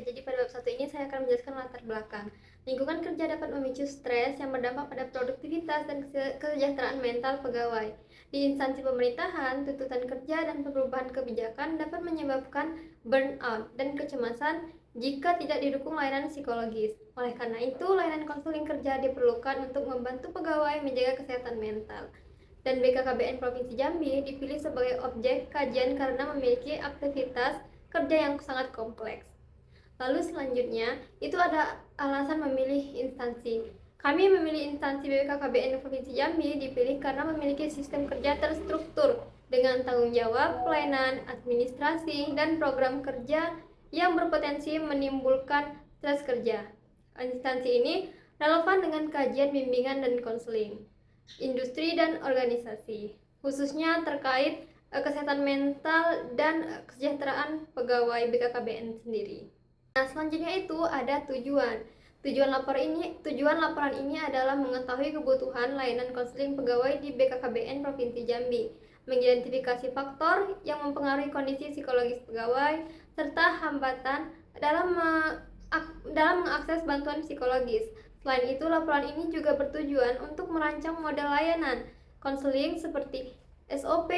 jadi pada bab 1 ini saya akan menjelaskan latar belakang. Lingkungan kerja dapat memicu stres yang berdampak pada produktivitas dan kesejahteraan mental pegawai. Di instansi pemerintahan, tuntutan kerja dan perubahan kebijakan dapat menyebabkan burnout dan kecemasan jika tidak didukung layanan psikologis. Oleh karena itu, layanan konseling kerja diperlukan untuk membantu pegawai menjaga kesehatan mental. Dan BKKBN Provinsi Jambi dipilih sebagai objek kajian karena memiliki aktivitas kerja yang sangat kompleks. Lalu selanjutnya, itu ada alasan memilih instansi. Kami memilih instansi BKKBN Provinsi Jambi dipilih karena memiliki sistem kerja terstruktur dengan tanggung jawab, pelayanan, administrasi, dan program kerja yang berpotensi menimbulkan stres kerja. Instansi ini relevan dengan kajian bimbingan dan konseling, industri dan organisasi, khususnya terkait kesehatan mental dan kesejahteraan pegawai BKKBN sendiri. Nah, selanjutnya itu ada tujuan. Tujuan laporan ini adalah mengetahui kebutuhan layanan konseling pegawai di BKKBN Provinsi Jambi, mengidentifikasi faktor yang mempengaruhi kondisi psikologis pegawai, serta hambatan dalam mengakses bantuan psikologis. Selain itu, laporan ini juga bertujuan untuk merancang model layanan konseling seperti SOP,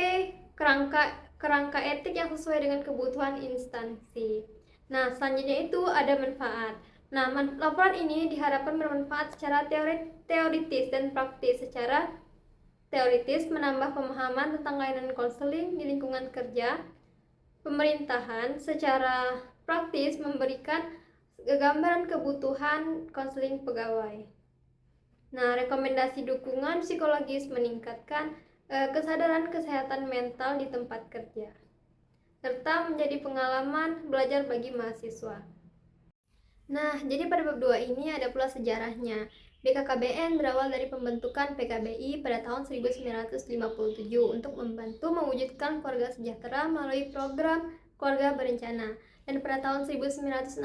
kerangka etik yang sesuai dengan kebutuhan instansi. Nah, selanjutnya itu ada manfaat. Nah, laporan ini diharapkan bermanfaat secara teoritis dan praktis. Secara teoritis menambah pemahaman tentang layanan konseling di lingkungan kerja pemerintahan. Secara praktis memberikan gambaran kebutuhan konseling pegawai. Nah, rekomendasi dukungan psikologis meningkatkan kesadaran kesehatan mental di tempat kerja, serta menjadi pengalaman belajar bagi mahasiswa. Nah, jadi pada bab 2 ini ada pula sejarahnya. BKKBN berawal dari pembentukan PKBI pada tahun 1957 untuk membantu mewujudkan keluarga sejahtera melalui program keluarga berencana. Dan pada tahun 1968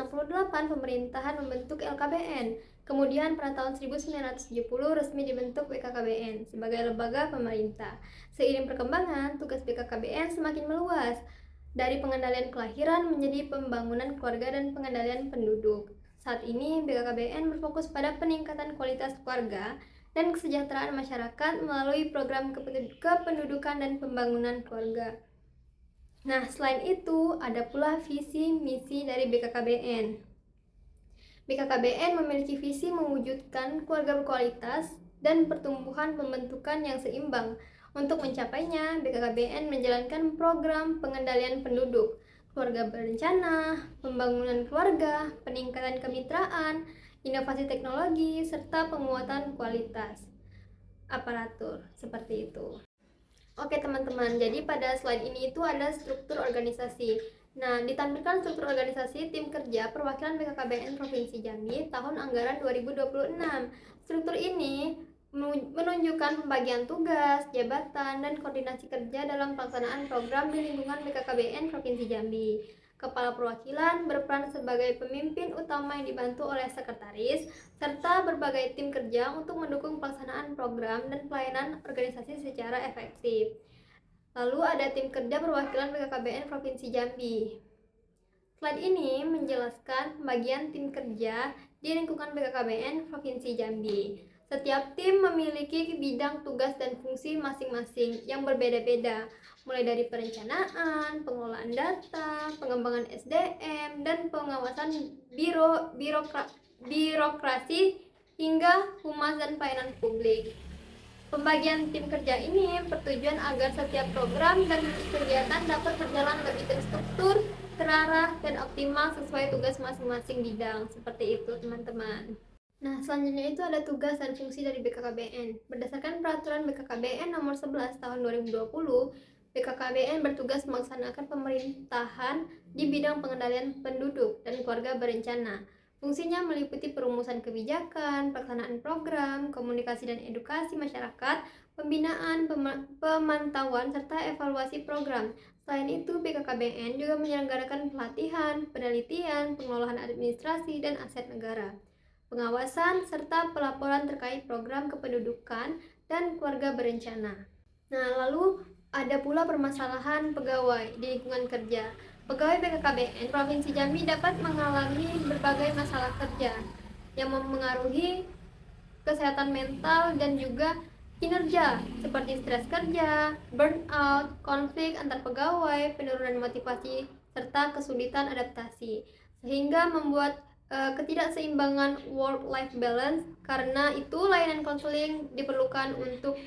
pemerintahan membentuk LKBN. Kemudian pada tahun 1970 resmi dibentuk BKKBN sebagai lembaga pemerintah. Seiring perkembangan, tugas BKKBN semakin meluas, dari pengendalian kelahiran menjadi pembangunan keluarga dan pengendalian penduduk. Saat ini BKKBN berfokus pada peningkatan kualitas keluarga dan kesejahteraan masyarakat melalui program kependudukan dan pembangunan keluarga. Nah, selain itu ada pula visi misi dari BKKBN. BKKBN memiliki visi mewujudkan keluarga berkualitas dan pertumbuhan pembentukan yang seimbang. Untuk mencapainya, BKKBN menjalankan program pengendalian penduduk, keluarga berencana, pembangunan keluarga, peningkatan kemitraan, inovasi teknologi, serta penguatan kualitas aparatur, seperti itu. Oke teman-teman, jadi pada slide ini itu ada struktur organisasi. Nah, ditampilkan struktur organisasi tim kerja perwakilan BKKBN Provinsi Jambi tahun anggaran 2026. Struktur ini menunjukkan pembagian tugas, jabatan, dan koordinasi kerja dalam pelaksanaan program di lingkungan BKKBN Provinsi Jambi. Kepala perwakilan berperan sebagai pemimpin utama yang dibantu oleh sekretaris, serta berbagai tim kerja untuk mendukung pelaksanaan program dan pelayanan organisasi secara efektif. Lalu ada tim kerja perwakilan BKKBN Provinsi Jambi. Slide ini menjelaskan pembagian tim kerja di lingkungan BKKBN Provinsi Jambi. Setiap tim memiliki bidang tugas dan fungsi masing-masing yang berbeda-beda, mulai dari perencanaan, pengelolaan data, pengembangan SDM, dan pengawasan birokrasi hingga humas dan pelayanan publik. Pembagian tim kerja ini bertujuan agar setiap program dan kegiatan dapat berjalan lebih terstruktur, terarah, dan optimal sesuai tugas masing-masing bidang. Seperti itu, teman-teman. Nah, selanjutnya itu ada tugas dan fungsi dari BKKBN. Berdasarkan peraturan BKKBN nomor 11 tahun 2020, BKKBN bertugas melaksanakan pemerintahan di bidang pengendalian penduduk dan keluarga berencana. Fungsinya meliputi perumusan kebijakan, pelaksanaan program, komunikasi dan edukasi masyarakat, pembinaan, pemantauan, serta evaluasi program. Selain itu, BKKBN juga menyelenggarakan pelatihan, penelitian, pengelolaan administrasi, dan aset negara, pengawasan, serta pelaporan terkait program kependudukan dan keluarga berencana. Nah, lalu ada pula permasalahan pegawai di lingkungan kerja. Pegawai BKKBN Provinsi Jambi dapat mengalami berbagai masalah kerja yang memengaruhi kesehatan mental dan juga kinerja, seperti stres kerja, burnout, konflik antar pegawai, penurunan motivasi, serta kesulitan adaptasi, sehingga membuat ketidakseimbangan work-life balance. Karena itu, layanan konseling diperlukan untuk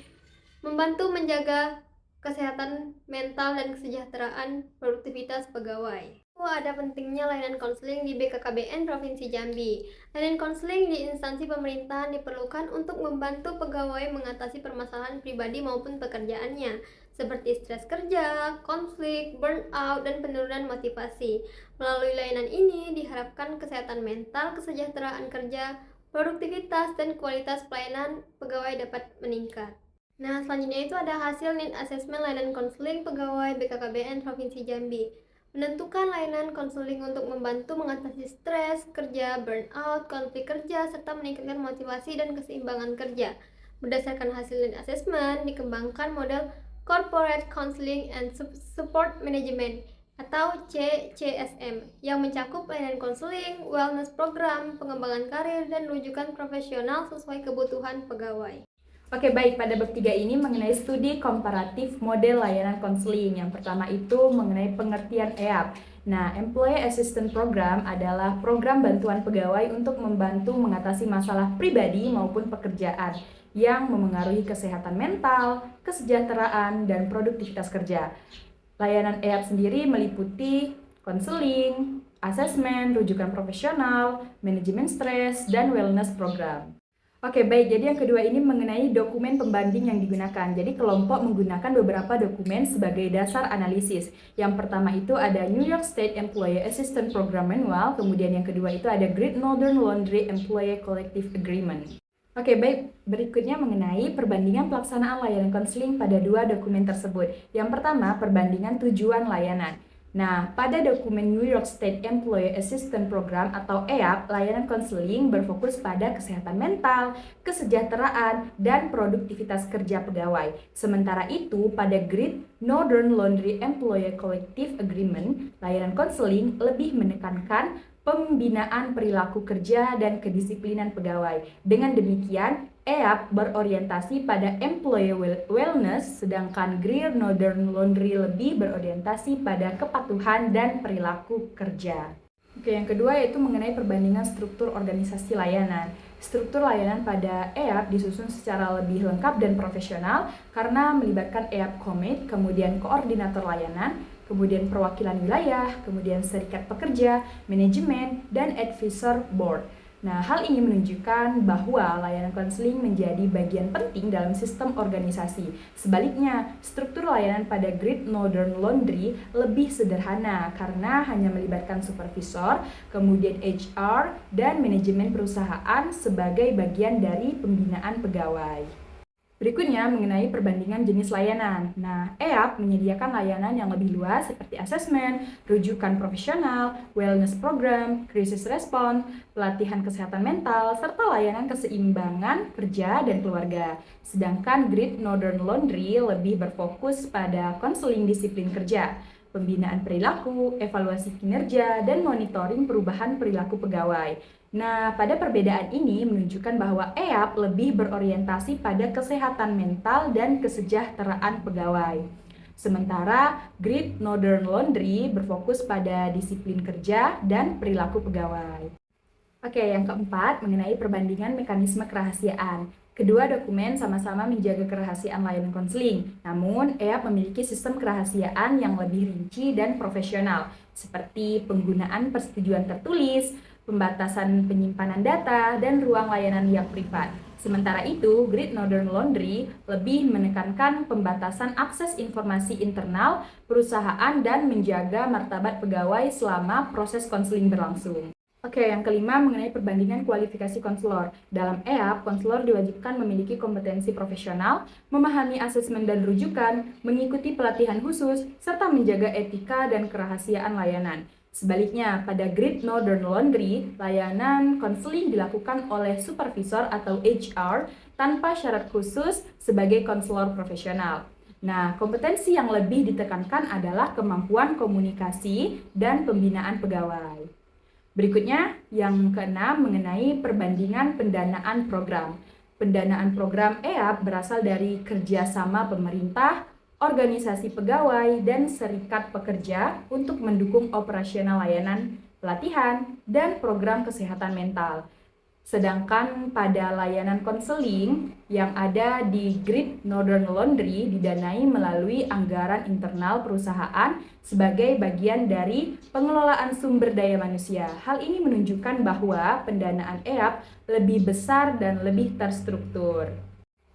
membantu menjaga kesehatan mental dan kesejahteraan produktivitas pegawai. Ada pentingnya layanan konseling di BKKBN Provinsi Jambi. Layanan konseling di instansi pemerintahan diperlukan untuk membantu pegawai mengatasi permasalahan pribadi maupun pekerjaannya, seperti stres kerja, konflik, burnout, dan penurunan motivasi. Melalui layanan ini diharapkan kesehatan mental, kesejahteraan kerja, produktivitas, dan kualitas pelayanan pegawai dapat meningkat. Nah, selanjutnya itu ada hasil need assessment layanan konseling pegawai BKKBN Provinsi Jambi. Menentukan layanan konseling untuk membantu mengatasi stres kerja, burnout, konflik kerja, serta meningkatkan motivasi dan keseimbangan kerja. Berdasarkan hasil need assessment, dikembangkan model Corporate Counseling and Support Management atau CCSM yang mencakup layanan konseling, wellness program, pengembangan karir, dan rujukan profesional sesuai kebutuhan pegawai. Oke, baik. Pada bab 3 ini mengenai studi komparatif model layanan konseling. Yang pertama itu mengenai pengertian EAP. Nah, Employee Assistance Program adalah program bantuan pegawai untuk membantu mengatasi masalah pribadi maupun pekerjaan yang memengaruhi kesehatan mental, kesejahteraan, dan produktivitas kerja. Layanan EAP sendiri meliputi konseling, asesmen, rujukan profesional, manajemen stres, dan wellness program. Oke, baik. Jadi yang kedua ini mengenai dokumen pembanding yang digunakan. Jadi kelompok menggunakan beberapa dokumen sebagai dasar analisis. Yang pertama itu ada New York State Employee Assistance Program Manual, kemudian yang kedua itu ada Great Northern Laundry Employee Collective Agreement. Oke, baik. Berikutnya mengenai perbandingan pelaksanaan layanan konseling pada dua dokumen tersebut. Yang pertama, perbandingan tujuan layanan. Nah, pada dokumen New York State Employee Assistance Program atau EAP, layanan konseling berfokus pada kesehatan mental, kesejahteraan, dan produktivitas kerja pegawai. Sementara itu, pada Great Northern Laundry Employee Collective Agreement, layanan konseling lebih menekankan pembinaan perilaku kerja dan kedisiplinan pegawai. Dengan demikian, EAP berorientasi pada employee wellness, sedangkan Great Northern Laundry lebih berorientasi pada kepatuhan dan perilaku kerja. Oke, yang kedua yaitu mengenai perbandingan struktur organisasi layanan. Struktur layanan pada EAP disusun secara lebih lengkap dan profesional karena melibatkan EAP Commit, kemudian koordinator layanan, kemudian perwakilan wilayah, kemudian serikat pekerja, manajemen, dan advisor board. Nah, hal ini menunjukkan bahwa layanan konseling menjadi bagian penting dalam sistem organisasi. Sebaliknya, struktur layanan pada Great Northern Laundry lebih sederhana karena hanya melibatkan supervisor, kemudian HR, dan manajemen perusahaan sebagai bagian dari pembinaan pegawai. Berikutnya mengenai perbandingan jenis layanan. Nah, EAP menyediakan layanan yang lebih luas seperti asesmen, rujukan profesional, wellness program, krisis respon, pelatihan kesehatan mental, serta layanan keseimbangan kerja dan keluarga. Sedangkan Great Northern Laundry lebih berfokus pada konseling disiplin kerja, pembinaan perilaku, evaluasi kinerja, dan monitoring perubahan perilaku pegawai. Nah, pada perbedaan ini menunjukkan bahwa EAP lebih berorientasi pada kesehatan mental dan kesejahteraan pegawai. Sementara Great Northern Laundry berfokus pada disiplin kerja dan perilaku pegawai. Oke, yang keempat mengenai perbandingan mekanisme kerahasiaan. Kedua dokumen sama-sama menjaga kerahasiaan layanan konseling. Namun, EAP memiliki sistem kerahasiaan yang lebih rinci dan profesional, seperti penggunaan persetujuan tertulis, pembatasan penyimpanan data, dan ruang layanan yang privat. Sementara itu, Great Northern Laundry lebih menekankan pembatasan akses informasi internal perusahaan dan menjaga martabat pegawai selama proses konseling berlangsung. Oke, yang kelima mengenai perbandingan kualifikasi konselor. Dalam EAP, konselor diwajibkan memiliki kompetensi profesional, memahami asesmen dan rujukan, mengikuti pelatihan khusus, serta menjaga etika dan kerahasiaan layanan. Sebaliknya, pada Great Northern Laundry, layanan konseling dilakukan oleh supervisor atau HR tanpa syarat khusus sebagai konselor profesional. Nah, kompetensi yang lebih ditekankan adalah kemampuan komunikasi dan pembinaan pegawai. Berikutnya, yang keenam mengenai perbandingan pendanaan program. Pendanaan program EAP berasal dari kerjasama pemerintah, organisasi pegawai, dan serikat pekerja untuk mendukung operasional layanan, pelatihan, dan program kesehatan mental. Sedangkan pada layanan konseling yang ada di Great Northern Laundry didanai melalui anggaran internal perusahaan sebagai bagian dari pengelolaan sumber daya manusia. Hal ini menunjukkan bahwa pendanaan EAP lebih besar dan lebih terstruktur.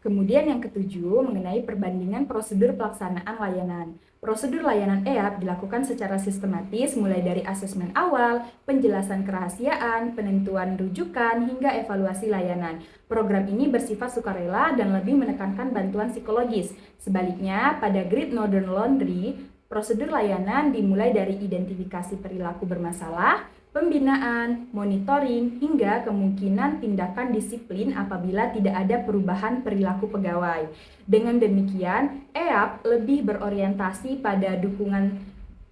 Kemudian yang ketujuh mengenai perbandingan prosedur pelaksanaan layanan. Prosedur layanan EAP dilakukan secara sistematis mulai dari asesmen awal, penjelasan kerahasiaan, penentuan rujukan, hingga evaluasi layanan. Program ini bersifat sukarela dan lebih menekankan bantuan psikologis. Sebaliknya, pada Great Northern Laundry, prosedur layanan dimulai dari identifikasi perilaku bermasalah, pembinaan, monitoring, hingga kemungkinan tindakan disiplin apabila tidak ada perubahan perilaku pegawai. Dengan demikian, EAP lebih berorientasi pada dukungan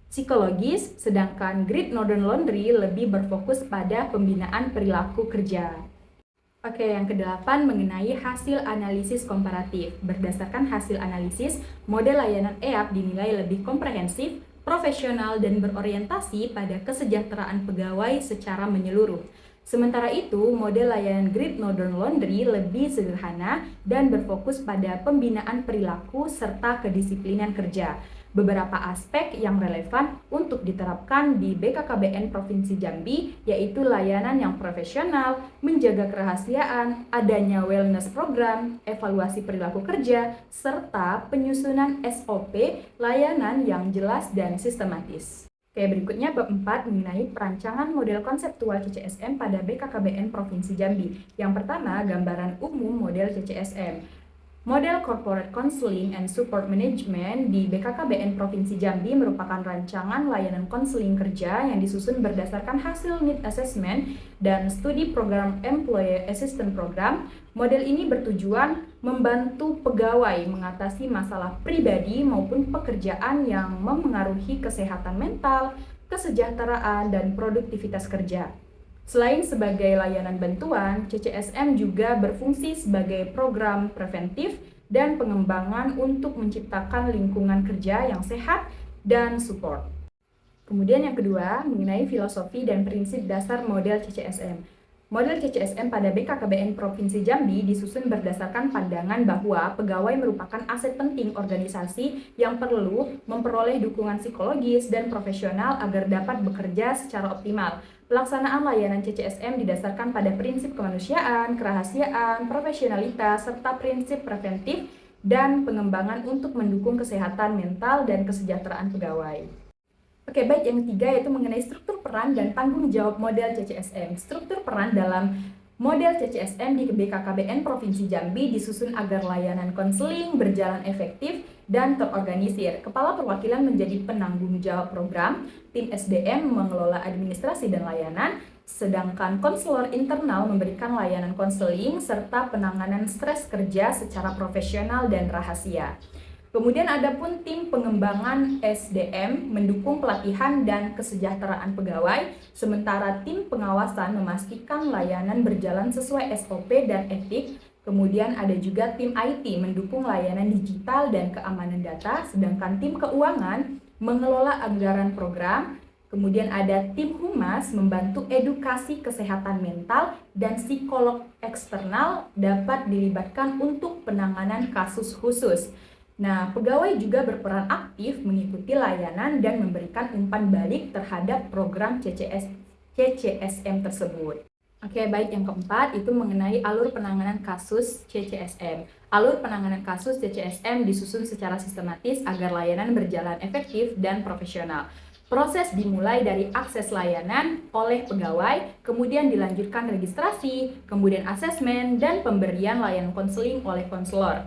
psikologis, sedangkan Great Northern Laundry lebih berfokus pada pembinaan perilaku kerja. Oke, yang kedelapan mengenai hasil analisis komparatif. Berdasarkan hasil analisis, model layanan EAP dinilai lebih komprehensif, profesional, dan berorientasi pada kesejahteraan pegawai secara menyeluruh. Sementara itu, model layanan Great Northern Laundry lebih sederhana dan berfokus pada pembinaan perilaku serta kedisiplinan kerja. Beberapa aspek yang relevan untuk diterapkan di BKKBN Provinsi Jambi yaitu layanan yang profesional, menjaga kerahasiaan, adanya wellness program, evaluasi perilaku kerja, serta penyusunan SOP layanan yang jelas dan sistematis. Oke, berikutnya bab 4 mengenai perancangan model konseptual CCSM pada BKKBN Provinsi Jambi. Yang pertama, gambaran umum model CCSM. Model Corporate Counseling and Support Management di BKKBN Provinsi Jambi merupakan rancangan layanan konseling kerja yang disusun berdasarkan hasil need assessment dan studi program Employee Assistance Program. Model ini bertujuan membantu pegawai mengatasi masalah pribadi maupun pekerjaan yang memengaruhi kesehatan mental, kesejahteraan, dan produktivitas kerja. Selain sebagai layanan bantuan, CCSM juga berfungsi sebagai program preventif dan pengembangan untuk menciptakan lingkungan kerja yang sehat dan support. Kemudian yang kedua, mengenai filosofi dan prinsip dasar model CCSM. Model CCSM pada BKKBN Provinsi Jambi disusun berdasarkan pandangan bahwa pegawai merupakan aset penting organisasi yang perlu memperoleh dukungan psikologis dan profesional agar dapat bekerja secara optimal. Pelaksanaan layanan CCSM didasarkan pada prinsip kemanusiaan, kerahasiaan, profesionalitas, serta prinsip preventif dan pengembangan untuk mendukung kesehatan mental dan kesejahteraan pegawai. Oke, baik, yang ketiga yaitu mengenai struktur peran dan tanggung jawab model CCSM. Struktur peran dalam model CCSM di BKKBN Provinsi Jambi disusun agar layanan konseling berjalan efektif dan terorganisir. Kepala perwakilan menjadi penanggung jawab program, tim SDM mengelola administrasi dan layanan, sedangkan konselor internal memberikan layanan konseling serta penanganan stres kerja secara profesional dan rahasia. Kemudian ada pun tim pengembangan SDM mendukung pelatihan dan kesejahteraan pegawai, sementara tim pengawasan memastikan layanan berjalan sesuai SOP dan etik. Kemudian ada juga tim IT mendukung layanan digital dan keamanan data, sedangkan tim keuangan mengelola anggaran program. Kemudian ada tim humas membantu edukasi kesehatan mental dan psikolog eksternal dapat dilibatkan untuk penanganan kasus khusus. Nah, pegawai juga berperan aktif mengikuti layanan dan memberikan umpan balik terhadap program CCSM tersebut. Oke, baik, yang keempat itu mengenai alur penanganan kasus CCSM. Alur penanganan kasus CCSM disusun secara sistematis agar layanan berjalan efektif dan profesional. Proses dimulai dari akses layanan oleh pegawai, kemudian dilanjutkan registrasi, kemudian asesmen, dan pemberian layanan konseling oleh konselor.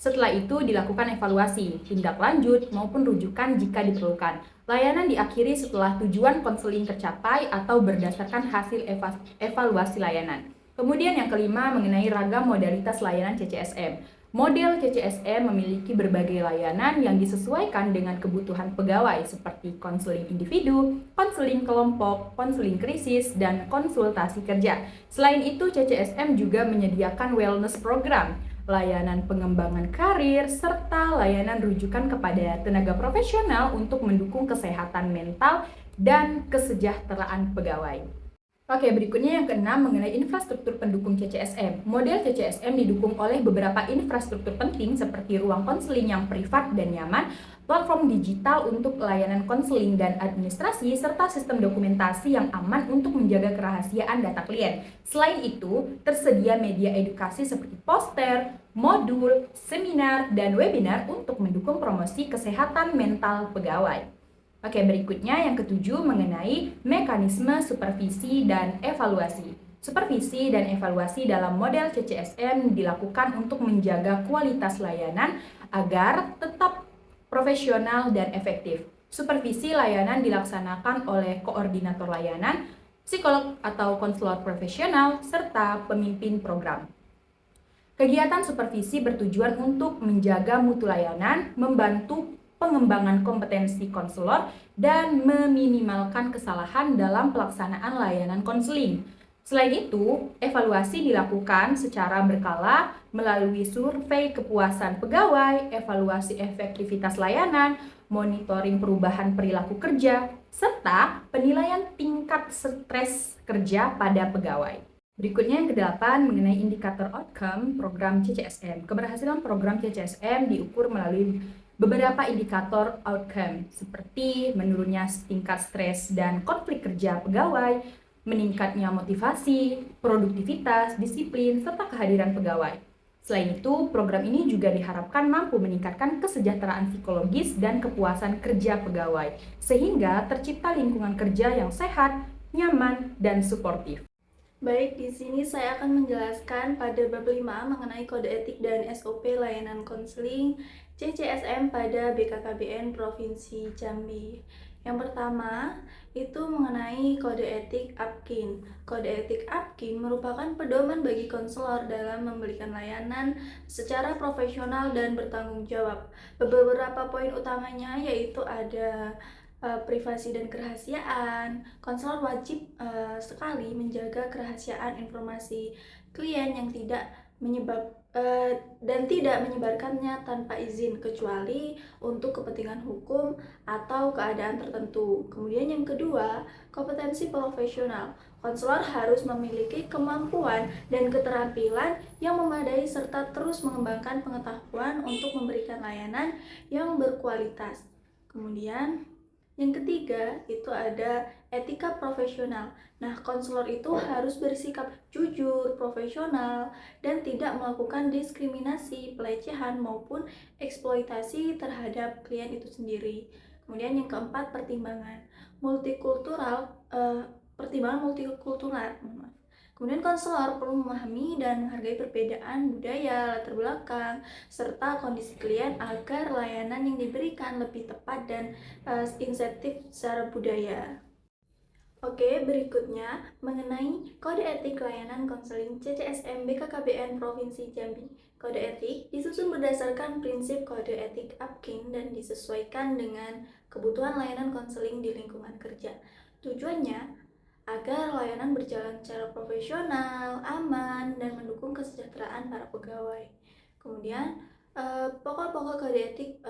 Setelah itu dilakukan evaluasi, tindak lanjut, maupun rujukan jika diperlukan. Layanan diakhiri setelah tujuan konseling tercapai atau berdasarkan hasil evaluasi layanan. Kemudian yang kelima mengenai ragam modalitas layanan CCSM. Model CCSM memiliki berbagai layanan yang disesuaikan dengan kebutuhan pegawai seperti konseling individu, konseling kelompok, konseling krisis, dan konsultasi kerja. Selain itu, CCSM juga menyediakan wellness program, layanan pengembangan karir, serta layanan rujukan kepada tenaga profesional untuk mendukung kesehatan mental dan kesejahteraan pegawai. Oke, berikutnya yang keenam mengenai infrastruktur pendukung CCSM. Model CCSM didukung oleh beberapa infrastruktur penting seperti ruang konseling yang privat dan nyaman, platform digital untuk layanan konseling dan administrasi, serta sistem dokumentasi yang aman untuk menjaga kerahasiaan data klien. Selain itu, tersedia media edukasi seperti poster, modul, seminar, dan webinar untuk mendukung promosi kesehatan mental pegawai. Oke, berikutnya yang ketujuh mengenai mekanisme supervisi dan evaluasi. Supervisi dan evaluasi dalam model CCSM dilakukan untuk menjaga kualitas layanan agar tetap profesional dan efektif. Supervisi layanan dilaksanakan oleh koordinator layanan, psikolog atau konselor profesional, serta pemimpin program. Kegiatan supervisi bertujuan untuk menjaga mutu layanan, membantu pengembangan kompetensi konselor, dan meminimalkan kesalahan dalam pelaksanaan layanan konseling. Selain itu, evaluasi dilakukan secara berkala melalui survei kepuasan pegawai, evaluasi efektivitas layanan, monitoring perubahan perilaku kerja, serta penilaian tingkat stres kerja pada pegawai. Berikutnya yang kedelapan mengenai indikator outcome program CCSM. Keberhasilan program CCSM diukur melalui beberapa indikator outcome seperti menurunnya tingkat stres dan konflik kerja pegawai, meningkatnya motivasi, produktivitas, disiplin, serta kehadiran pegawai. Selain itu, program ini juga diharapkan mampu meningkatkan kesejahteraan psikologis dan kepuasan kerja pegawai, sehingga tercipta lingkungan kerja yang sehat, nyaman, dan suportif. Baik, di sini saya akan menjelaskan pada bab 5 mengenai kode etik dan SOP layanan konseling CCSM pada BKKBN Provinsi Jambi. Yang pertama, itu mengenai kode etik APKIN. Kode etik APKIN merupakan pedoman bagi konselor dalam memberikan layanan secara profesional dan bertanggung jawab. Beberapa poin utamanya yaitu ada privasi dan kerahasiaan. Konselor wajib sekali menjaga kerahasiaan informasi klien yang tidak tidak menyebarkannya tanpa izin kecuali untuk kepentingan hukum atau keadaan tertentu. Kemudian yang kedua, kompetensi profesional. Konselor harus memiliki kemampuan dan keterampilan yang memadai serta terus mengembangkan pengetahuan untuk memberikan layanan yang berkualitas. Kemudian yang ketiga, itu ada etika profesional. Nah, konselor itu harus bersikap jujur, profesional, dan tidak melakukan diskriminasi, pelecehan, maupun eksploitasi terhadap klien itu sendiri. Kemudian yang keempat, pertimbangan multikultural. Kemudian konselor perlu memahami dan menghargai perbedaan budaya, latar belakang, serta kondisi klien agar layanan yang diberikan lebih tepat dan insentif secara budaya. Oke, berikutnya mengenai kode etik layanan konseling CCSM BKKBN Provinsi Jambi. Kode etik disusun berdasarkan prinsip kode etik APKIN dan disesuaikan dengan kebutuhan layanan konseling di lingkungan kerja. Tujuannya agar layanan berjalan secara profesional, aman, dan mendukung kesejahteraan para pegawai. Kemudian pokok-pokok kode etik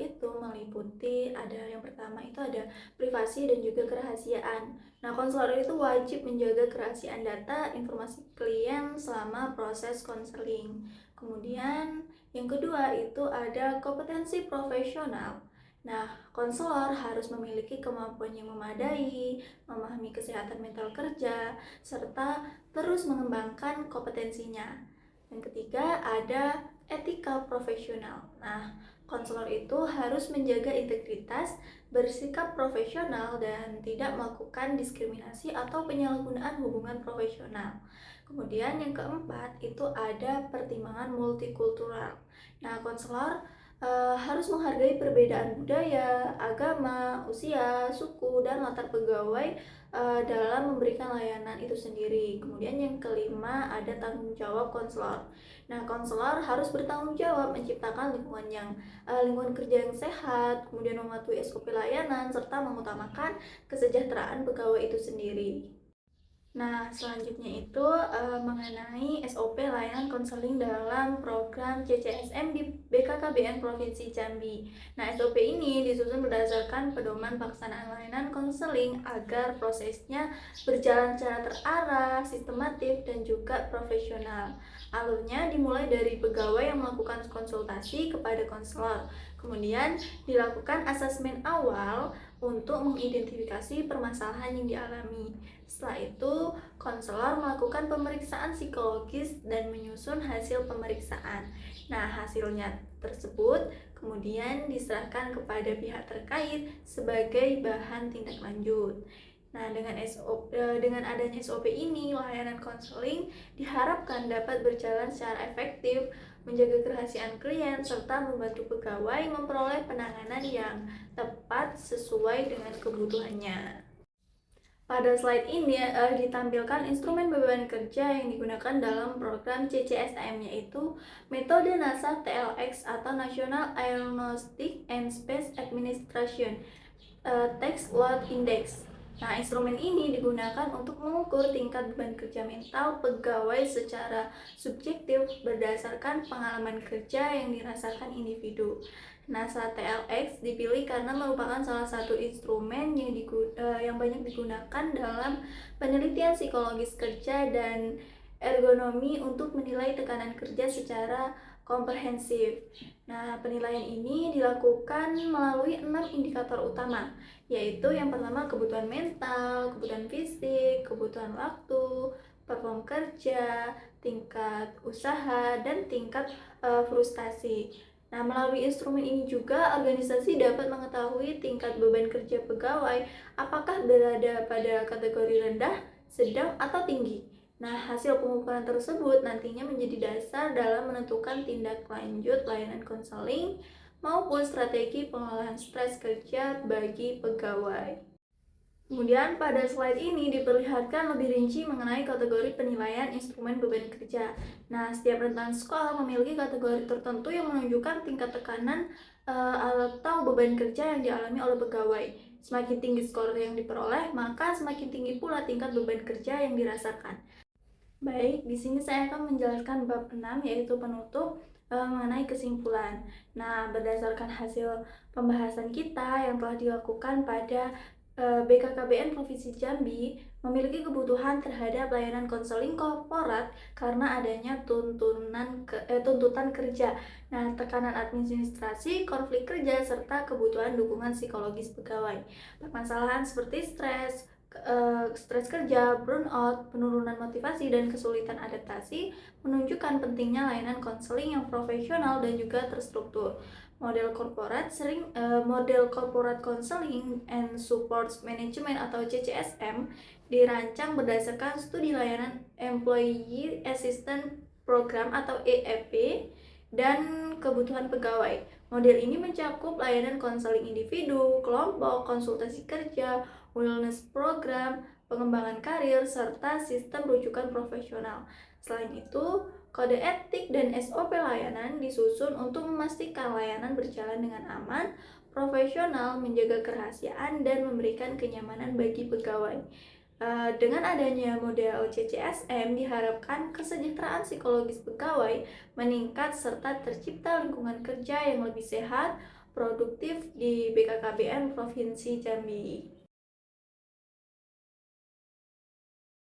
itu meliputi yang pertama itu ada privasi dan juga kerahasiaan. Nah, konselor itu wajib menjaga kerahasiaan data informasi klien selama proses konseling. Kemudian yang kedua itu ada kompetensi profesional. Nah, konselor harus memiliki kemampuan yang memadai, memahami kesehatan mental kerja, serta terus mengembangkan kompetensinya. Yang ketiga ada etika profesional. Nah, konselor itu harus menjaga integritas, bersikap profesional, dan tidak melakukan diskriminasi atau penyalahgunaan hubungan profesional. Kemudian yang keempat itu ada pertimbangan multikultural. Nah, konselor harus menghargai perbedaan budaya, agama, usia, suku, dan latar pegawai dalam memberikan layanan itu sendiri. Kemudian yang kelima ada tanggung jawab konselor. Nah, konselor harus bertanggung jawab menciptakan lingkungan kerja yang sehat, kemudian mematuhi SOP layanan serta mengutamakan kesejahteraan pegawai itu sendiri. Nah, selanjutnya itu mengenai SOP layanan konseling dalam program CCSM di BKKBN Provinsi Jambi. Nah, SOP ini disusun berdasarkan pedoman pelaksanaan layanan konseling agar prosesnya berjalan secara terarah, sistematif, dan juga profesional. Alurnya dimulai dari pegawai yang melakukan konsultasi kepada konselor. Kemudian dilakukan asesmen awal untuk mengidentifikasi permasalahan yang dialami. Setelah itu, konselor melakukan pemeriksaan psikologis dan menyusun hasil pemeriksaan. Nah, hasilnya tersebut kemudian diserahkan kepada pihak terkait sebagai bahan tindak lanjut. Nah, dengan adanya SOP ini, layanan konseling diharapkan dapat berjalan secara efektif, menjaga kerahasiaan klien, serta membantu pegawai memperoleh penanganan yang tepat sesuai dengan kebutuhannya. Pada slide ini ditampilkan instrumen beban kerja yang digunakan dalam program CCSM, yaitu metode NASA TLX atau National Aeronautic and Space Administration Task Load Index. Nah, instrumen ini digunakan untuk mengukur tingkat beban kerja mental pegawai secara subjektif berdasarkan pengalaman kerja yang dirasakan individu. NASA TLX dipilih karena merupakan salah satu instrumen yang banyak digunakan dalam penelitian psikologis kerja dan ergonomi untuk menilai tekanan kerja secara komprehensif. Nah, penilaian ini dilakukan melalui 6 indikator utama, yaitu yang pertama kebutuhan mental, kebutuhan fisik, kebutuhan waktu, perform kerja, tingkat usaha, dan tingkat frustasi. Nah, melalui instrumen ini juga organisasi dapat mengetahui tingkat beban kerja pegawai apakah berada pada kategori rendah, sedang, atau tinggi. Nah, hasil pengukuran tersebut nantinya menjadi dasar dalam menentukan tindak lanjut layanan konseling maupun strategi pengolahan stres kerja bagi pegawai. Kemudian pada slide ini diperlihatkan lebih rinci mengenai kategori penilaian instrumen beban kerja. Nah, setiap rentan skor memiliki kategori tertentu yang menunjukkan tingkat tekanan atau beban kerja yang dialami oleh pegawai. Semakin tinggi skor yang diperoleh, maka semakin tinggi pula tingkat beban kerja yang dirasakan. Baik, di sini saya akan menjelaskan bab 6 yaitu penutup mengenai kesimpulan. Nah, berdasarkan hasil pembahasan kita yang telah dilakukan pada BKKBN Provinsi Jambi memiliki kebutuhan terhadap layanan konseling korporat karena adanya tuntutan kerja, nah tekanan administrasi, konflik kerja, serta kebutuhan dukungan psikologis pegawai. Permasalahan seperti stres kerja, burnout, penurunan motivasi, dan kesulitan adaptasi menunjukkan pentingnya layanan konseling yang profesional dan juga terstruktur. Model corporate counseling and support management atau CCSM dirancang berdasarkan studi layanan Employee Assistance Program atau EAP dan kebutuhan pegawai. Model ini mencakup layanan konseling individu, kelompok, konsultasi kerja, wellness program, pengembangan karir, serta sistem rujukan profesional. Selain itu, kode etik dan SOP layanan disusun untuk memastikan layanan berjalan dengan aman, profesional, menjaga kerahasiaan, dan memberikan kenyamanan bagi pegawai. Dengan adanya model CCSM diharapkan kesejahteraan psikologis pegawai meningkat serta tercipta lingkungan kerja yang lebih sehat, produktif di BKKBN Provinsi Jambi.